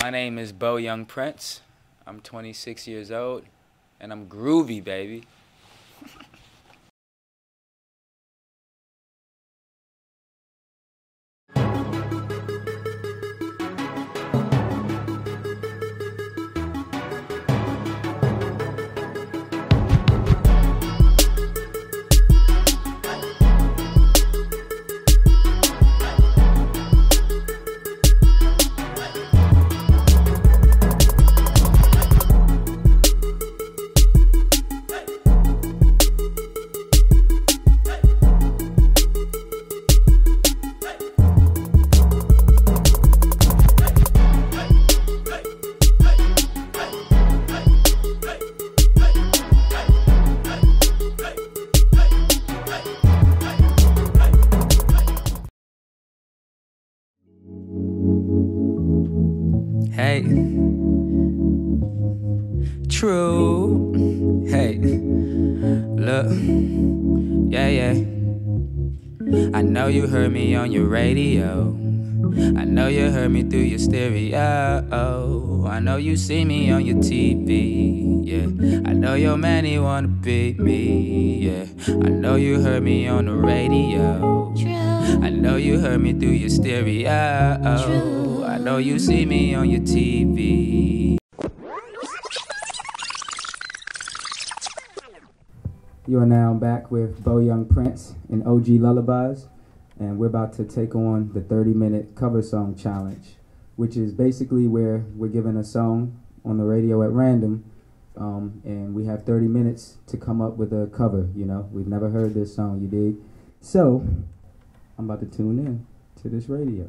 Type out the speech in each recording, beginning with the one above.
My name is Beau Young Prince. I'm 26 years old, and I'm groovy, baby. Hey, true. Hey, look, yeah. I know you heard me on your radio. I know you heard me through your stereo. I know you see me on your TV. Yeah, I know your man, he wanna beat me. Yeah, I know you heard me on the radio. I know you heard me through your stereo. I know you see me on your TV. You are now back with Beau Young Prince and OG Lullabies, and we're about to take on the 30-minute cover song challenge, which is basically where we're given a song on the radio at random, and we have 30 minutes to come up with a cover. You know, we've never heard this song, you dig? So, I'm about to tune in to this radio.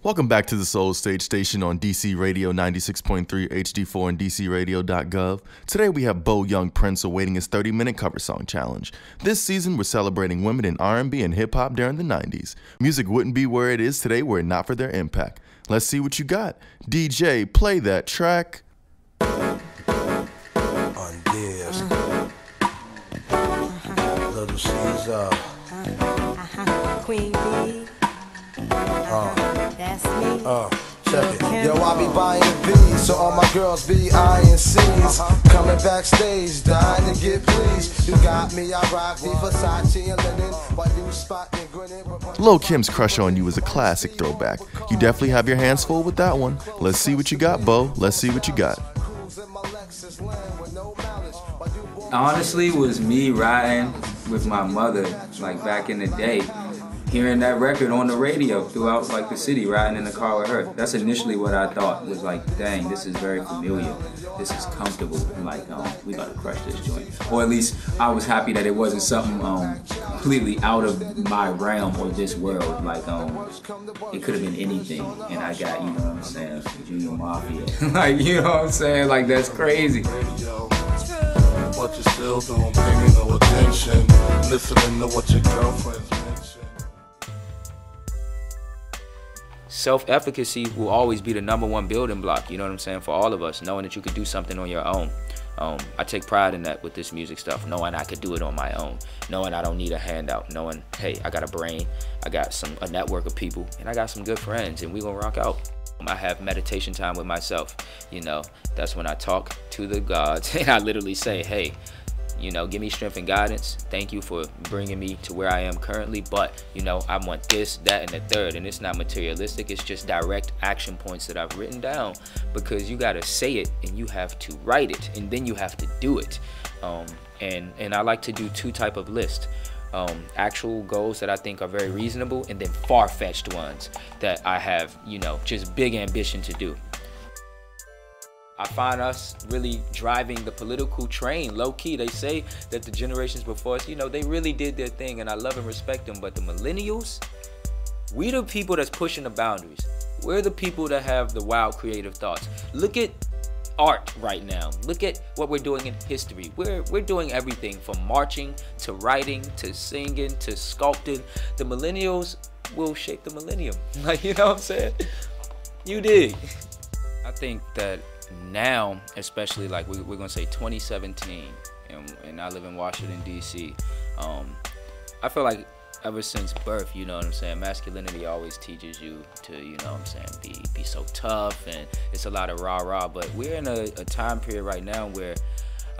Welcome back to the Soul Stage Station on DC Radio 96.3 HD4 and DCRadio.gov. Today we have Beau Young Prince awaiting his 30-minute cover song challenge. This season we're celebrating women in R&B and hip-hop during the 90s. Music wouldn't be where it is today were it not for their impact. Let's see what you got. DJ, play that track. On this. Little Caesar. Queen B. That's me. Check it. Yo, I be buying B's, so all my girls be eyeing C's. Coming backstage, dying to get pleased. You got me, I rock the Versace and linen. While you spotting grinning. Lil' Kim's Crush on You is a classic throwback. You definitely have your hands full with that one. Let's see what you got, Beau. Let's see what you got. Honestly, it was me riding with my mother, like back in the day, hearing that record on the radio throughout like the city, riding in the car with her. That's initially what I thought, was like, dang, this is very familiar. This is comfortable. Like, we gotta crush this joint. Or at least I was happy that it wasn't something completely out of my realm or this world. Like, it could have been anything. And I got, you know what I'm saying, Junior Mafia. Like, you know what I'm saying? Like, that's crazy. But you still don't pay me no attention. Listening to what your girlfriends mention. Self-efficacy will always be the #1 building block, you know what I'm saying, for all of us, knowing that you could do something on your own. I take pride in that with this music stuff, knowing I could do it on my own, knowing I don't need a handout, knowing, hey, I got a brain, I got a network of people, and I got some good friends, and we gonna rock out. I have meditation time with myself, you know, that's when I talk to the gods, and I literally say, hey, you know, give me strength and guidance. Thank you for bringing me to where I am currently. But, you know, I want this, that, and the third. And it's not materialistic. It's just direct action points that I've written down. Because you got to say it and you have to write it. And then you have to do it. And I like to do two type of lists. Actual goals that I think are very reasonable. And then far-fetched ones that I have, you know, just big ambition to do. I find us really driving the political train, low-key. They say that the generations before us, you know, they really did their thing, and I love and respect them. But the millennials, we the people that's pushing the boundaries. We're the people that have the wild creative thoughts. Look at art right now. Look at what we're doing in history. We're doing everything from marching to writing to singing to sculpting. The millennials will shape the millennium. Like, you know what I'm saying? You dig. I think that now, especially like we're gonna say 2017, and I live in Washington D.C. I feel like ever since birth, you know what I'm saying, masculinity always teaches you to, you know what I'm saying, be so tough, and it's a lot of rah-rah. But we're in a time period right now where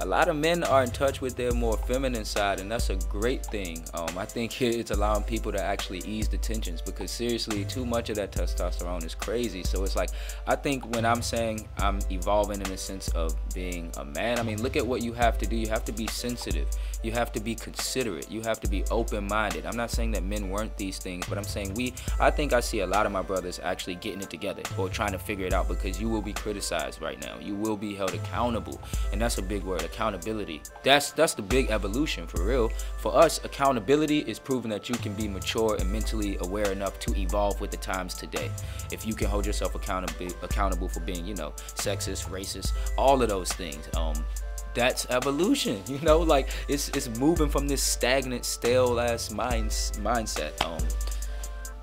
a lot of men are in touch with their more feminine side, and that's a great thing. I think it's allowing people to actually ease the tensions, because seriously, too much of that testosterone is crazy. So it's like, I think when I'm saying I'm evolving in the sense of being a man, I mean, look at what you have to do. You have to be sensitive. You have to be considerate. You have to be open-minded. I'm not saying that men weren't these things, but I'm saying I think I see a lot of my brothers actually getting it together or trying to figure it out, because you will be criticized right now. You will be held accountable, and that's a big word. Accountability. That's the big evolution for real. For us, accountability is proving that you can be mature and mentally aware enough to evolve with the times today. If you can hold yourself accountable for being, you know, sexist, racist, all of those things, that's evolution, you know, like it's moving from this stagnant, stale ass mindset.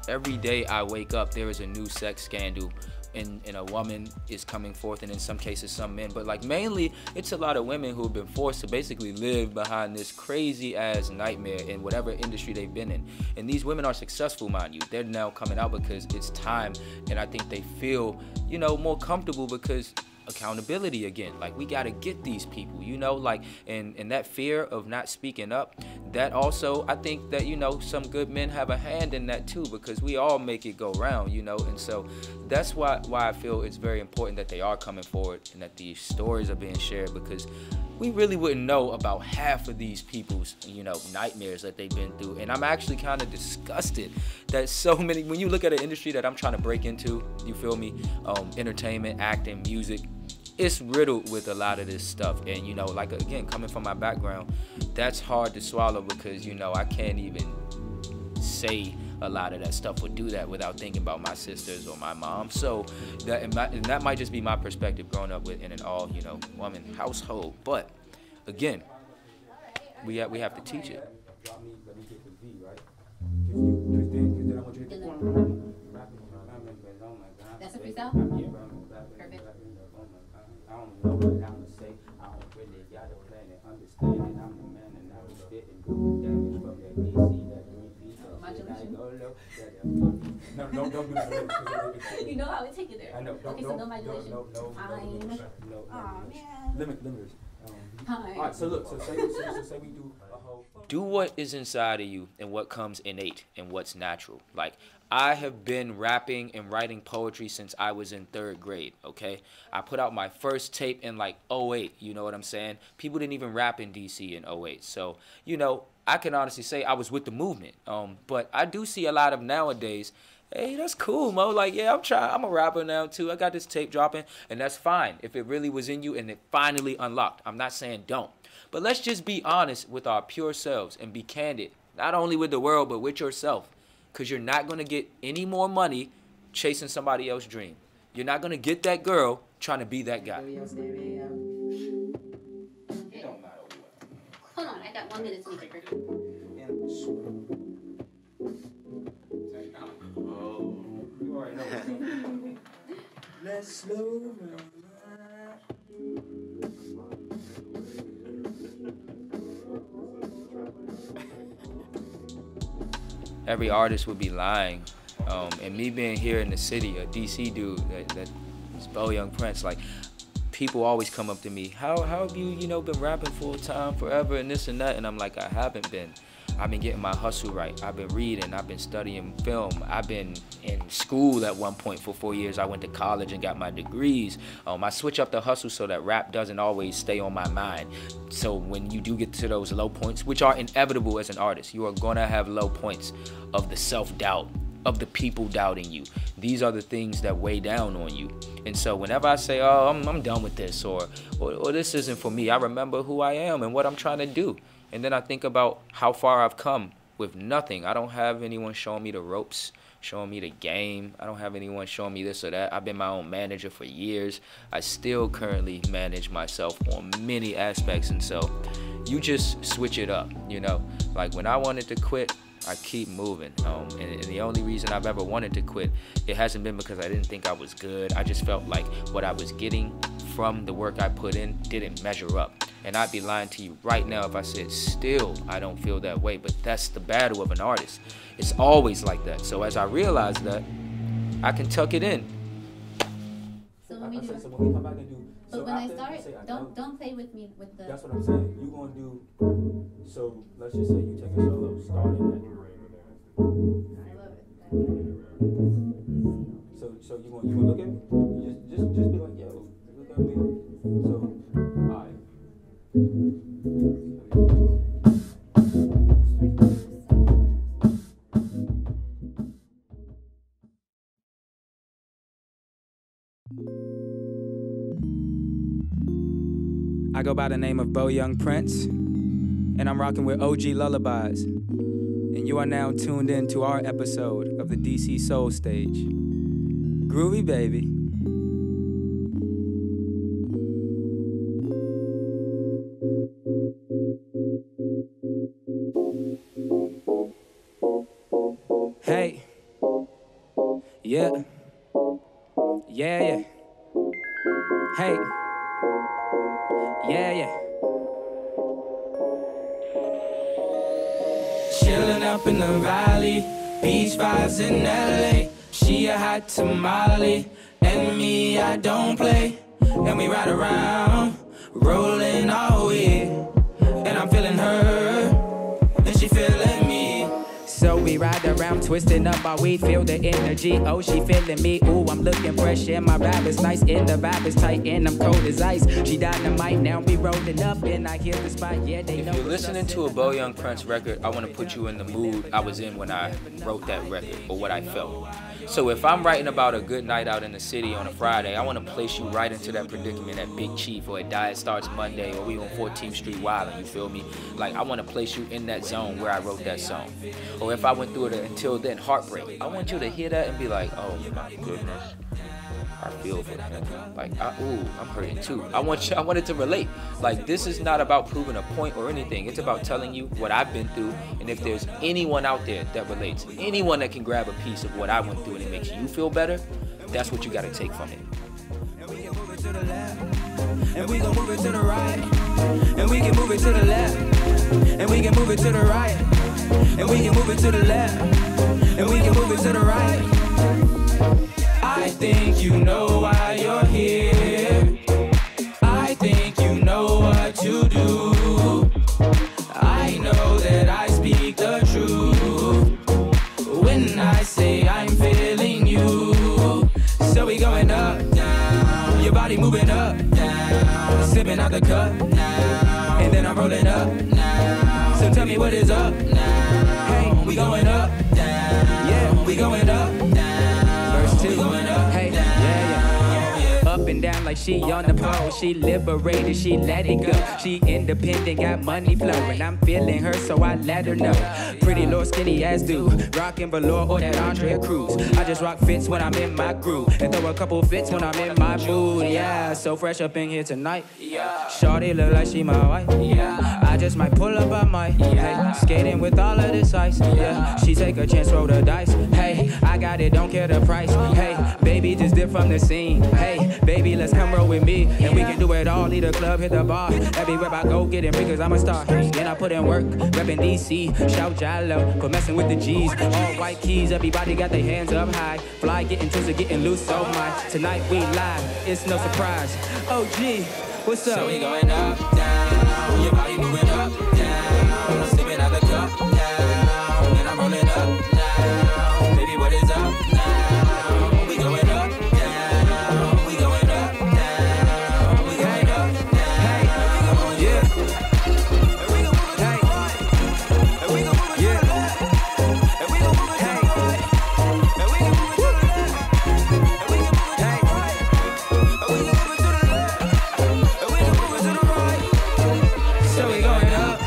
Every day I wake up, there is a new sex scandal. And a woman is coming forth, and in some cases some men, but like mainly it's a lot of women who have been forced to basically live behind this crazy ass nightmare in whatever industry they've been in. And these women are successful, mind you. They're now coming out because it's time, and I think they feel, you know, more comfortable because accountability again. Like, we got to get these people, you know, like, and that fear of not speaking up, that also, I think that, you know, some good men have a hand in that too, because we all make it go round, you know. And so that's why I feel it's very important that they are coming forward and that these stories are being shared, because we really wouldn't know about half of these people's, you know, nightmares that they've been through. And I'm actually kind of disgusted that so many, when you look at an industry that I'm trying to break into, you feel me, entertainment, acting, music, it's riddled with a lot of this stuff. And, you know, like, again, coming from my background, that's hard to swallow, because, you know, I can't even say a lot of that stuff or do that without thinking about my sisters or my mom. So and that might just be my perspective growing up in an all, you know, woman household. But again, we have to teach it. That's a freestyle? Yeah. Perfect. I don't know what I'm gonna say. I don't really got a plan and understand it. I'm the man and I'm spitting good damage from that DC, that 3 Modulation. No, don't do that. You know how we take it there. I know. Okay, so no modulation. No. Fine. Aw, man. Limiters. Fine. All right, so look, so say we do a whole. Do what is inside of you and what comes innate and what's natural. Like, I have been rapping and writing poetry since I was in 3rd grade, okay? I put out my first tape in like 08, you know what I'm saying? People didn't even rap in DC in 08. So, you know, I can honestly say I was with the movement. But I do see a lot of nowadays, hey, that's cool, Mo. Like, yeah, I'm a rapper now too. I got this tape dropping, and that's fine if it really was in you and it finally unlocked. I'm not saying don't. But let's just be honest with our pure selves and be candid, not only with the world, but with yourself. Because you're not going to get any more money chasing somebody else's dream. You're not going to get that girl trying to be that guy. Hold on, I got 1 minute to make it perfect. You already know. Let's slow down. Every artist would be lying. And me being here in the city, a DC dude, that's Beau Young Prince, like, people always come up to me, how have you, you know, been rapping full time forever and this and that? And I'm like, I haven't been. I've been getting my hustle right. I've been reading. I've been studying film. I've been in school at one point for 4 years. I went to college and got my degrees. I switch up the hustle so that rap doesn't always stay on my mind. So when you do get to those low points, which are inevitable as an artist, you are gonna have low points of the self-doubt, of the people doubting you. These are the things that weigh down on you. And so whenever I say, oh, I'm done with this, or this isn't for me, I remember who I am and what I'm trying to do. And then I think about how far I've come with nothing. I don't have anyone showing me the ropes, showing me the game. I don't have anyone showing me this or that. I've been my own manager for years. I still currently manage myself on many aspects. And so you just switch it up, you know. Like, when I wanted to quit, I keep moving. And the only reason I've ever wanted to quit, it hasn't been because I didn't think I was good. I just felt like what I was getting from the work I put in didn't measure up. And I'd be lying to you right now if I said still I don't feel that way. But that's the battle of an artist. It's always like that. So as I realize that, I can tuck it in. So when we do, So when we come back and do, but so when I after start, you say, don't play with me with the. That's what I'm saying. You gonna do. So let's just say you take a solo, starting that. I love it. So you gonna look at me? Just be like, yo, look at me. So, alright. I go by the name of Beau Young Prince, and I'm rocking with OG Lullabies. And you are now tuned in to our episode of the DC Soul Stage. Groovy, baby. Hey. Yeah. Yeah, yeah. Hey. Yeah, yeah. Chillin' up in the valley, beach vibes in LA. She a hot tamale, and me, I don't play. And we ride around, rolling all week. And I'm feeling her, and she feeling me. So we ride around, twisting up our weed, feel the energy. Oh, she feeling me. Ooh, I'm looking fresh, and my vibe is nice, and the vibe is tight, and I'm cold as ice. She dynamite, now we rolling up, and I hear the spot. Yeah, they know. If you're listening to a Beau Young Prince record, I want to put you in the mood I was in when I wrote that record, or what I felt. So if I'm writing about a good night out in the city on a Friday, I want to place you right into that predicament at Big Chief, or at Diet Starts Monday, or we on 14th Street Wildin', you feel me? Like, I want to place you in that zone where I wrote that song. Or if I went through it until then, heartbreak, I want you to hear that and be like, oh my goodness, I feel for him. Like, ooh, I'm hurting too. I want it to relate. Like, this is not about proving a point or anything. It's about telling you what I've been through, and if there's anyone out there that relates, anyone that can grab a piece of what I went through and it makes you feel better, that's what you got to take from it. And we can move it to the left, and we gon' move it to the right, and we can move it to the left, and we can move it to the right, and we can move it to the left, and we can move it to the right. I think you know why you're here. I think you know what to do. I know that I speak the truth when I say I'm feeling you. So we going up, down, your body moving up, down, sipping out the cup, now, and then I'm rolling up, now. So tell me what is up, now. Hey, we going up, down, yeah, we going up, down. Verse 2, hey, yeah. Up and down like she on the pole. She liberated, she let it go. She independent, got money flowing. I'm feeling her, so I let her know. Pretty little skinny ass dude, rockin' velour or that Andre Cruz. I just rock fits when I'm in my groove, and throw a couple fits when I'm in my mood. Yeah, so fresh up in here tonight. Shorty look like she my wife. I just might pull up, I might. Hey, skating with all of this ice. Yeah, she take a chance, roll the dice. Hey, I got it, don't care the price. Hey, baby, just dip from the scene. Hey, baby, let's come roll with me, and we can do it all. Lead the club, hit the bar. Everywhere I go, getting free, cause I'm a star. Then I put in work, reppin' DC. Shout Jalo for messing with the G's. All white keys, everybody got their hands up high. Fly, getting twisted, getting loose, so much. Tonight we live, it's no surprise. OG, what's up? So we going up, down, your body moving up, down. I'm sipping out the cup, now, and I'm rolling up, now. Baby, what is up, now? We going up, down, we going up, down, we going up, down. Hey, yeah. And we gon' move it to the right, and we gon' move it to the left, and we gon' move it to the right, and we gon' move it to the left, and we gon' move it to the right, and we gon' move it to the left, and we gon' move it to the right. So we going up,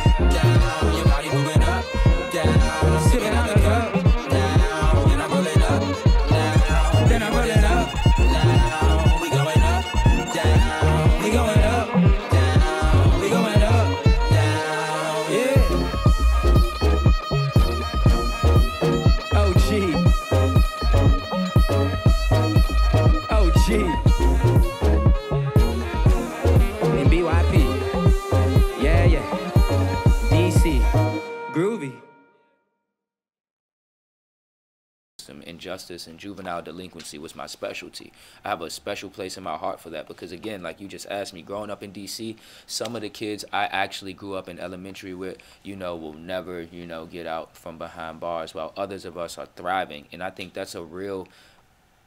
justice and juvenile delinquency was my specialty. I have a special place in my heart for that because, again, like you just asked me, growing up in D.C., some of the kids I actually grew up in elementary with, you know, will never, you know, get out from behind bars, while others of us are thriving. And I think that's a real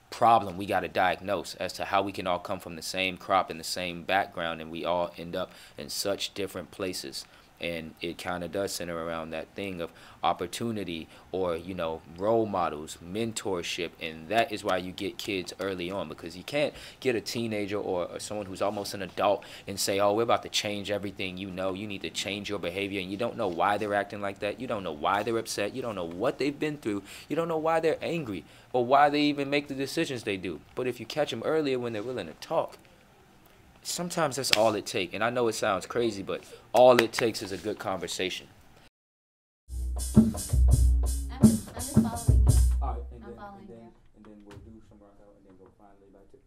problem we got to diagnose as to how we can all come from the same crop and the same background, and we all end up in such different places. And it kind of does center around that thing of opportunity, or, you know, role models, mentorship. And that is why you get kids early on, because you can't get a teenager or someone who's almost an adult and say, oh, we're about to change everything. You know, you need to change your behavior, and you don't know why they're acting like that. You don't know why they're upset. You don't know what they've been through. You don't know why they're angry or why they even make the decisions they do. But if you catch them earlier when they're willing to talk, sometimes that's all it takes. And I know it sounds crazy, but all it takes is a good conversation. I'm just following you. All right, I'm following you. And then we'll do some rock out, and then we'll finally back to.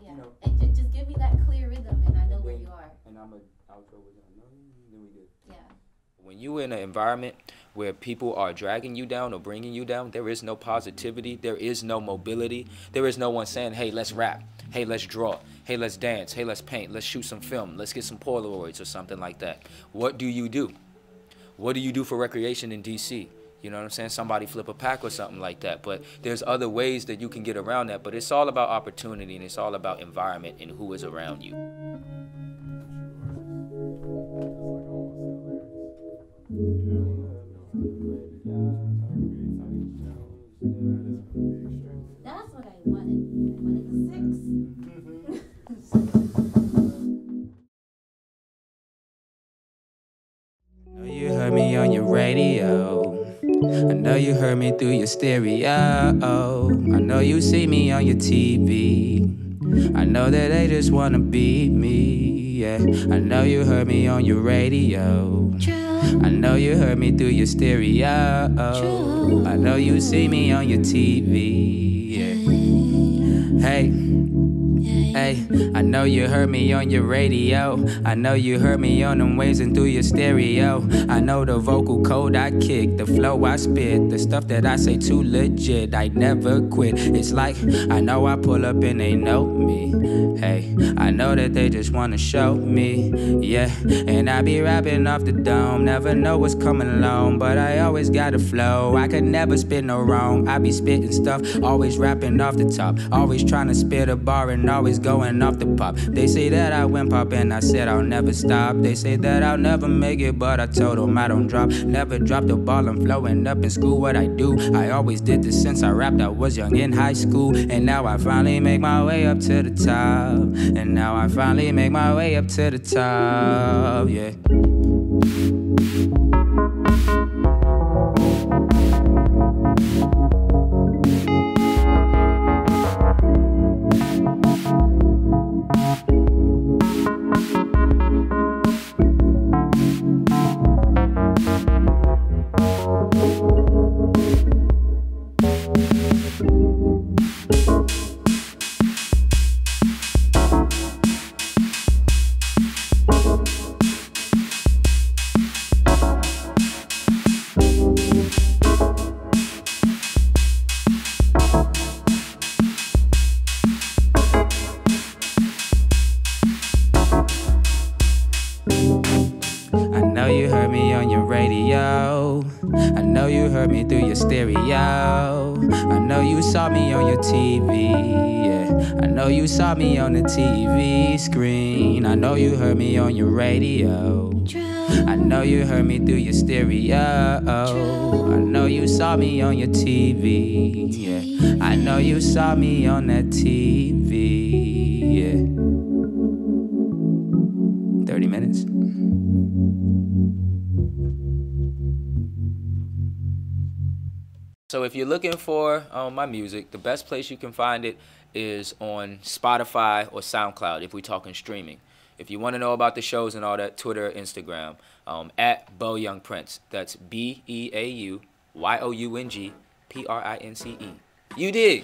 Yeah. You know. And just give me that clear rhythm, and I know where you are. And I'm a outro with then we good. Yeah. When you're in an environment where people are dragging you down or bringing you down, there is no positivity, there is no mobility, there is no one saying, hey, let's rap, hey, let's draw, hey, let's dance, hey, let's paint, let's shoot some film, let's get some Polaroids or something like that. What do you do? What do you do for recreation in D.C.? You know what I'm saying? Somebody flip a pack or something like that. But there's other ways that you can get around that. But it's all about opportunity, and it's all about environment and who is around you. That's what I wanted. I wanted the 6. I know you heard me on your radio. I know you heard me through your stereo. I know you see me on your TV. I know that they just wanna beat me, yeah. I know you heard me on your radio. I know you heard me through your stereo. I know you see me on your TV, yeah. Hey. Hey, I know you heard me on your radio. I know you heard me on them waves and through your stereo. I know the vocal code I kick, the flow I spit, the stuff that I say too legit. I never quit. It's like I know I pull up and they know me. Hey, I know that they just wanna show me, yeah. And I be rapping off the dome, never know what's coming along, but I always got a flow. I could never spit no wrong. I be spitting stuff, always rapping off the top, always trying to spit a bar and always going off the pop. They say that I went pop and I said I'll never stop. They say that I'll never make it, but I told them I don't drop. Never drop the ball, I'm flowing up in school. What I do, I always did this since I rapped. I was young in high school, and now I finally make my way up to the top. And now I finally make my way up to the top, yeah. I know you heard me through your stereo. I know you saw me on your TV, yeah. I know you saw me on the TV screen. I know you heard me on your radio. I know you heard me through your stereo. I know you saw me on your TV, yeah. I know you saw me on that TV, yeah. 30 minutes. So if you're looking for my music, the best place you can find it is on Spotify or SoundCloud if we're talking streaming. If you want to know about the shows and all that, Twitter, Instagram, at Beau Young Prince. That's BeauYoungPrince. You dig?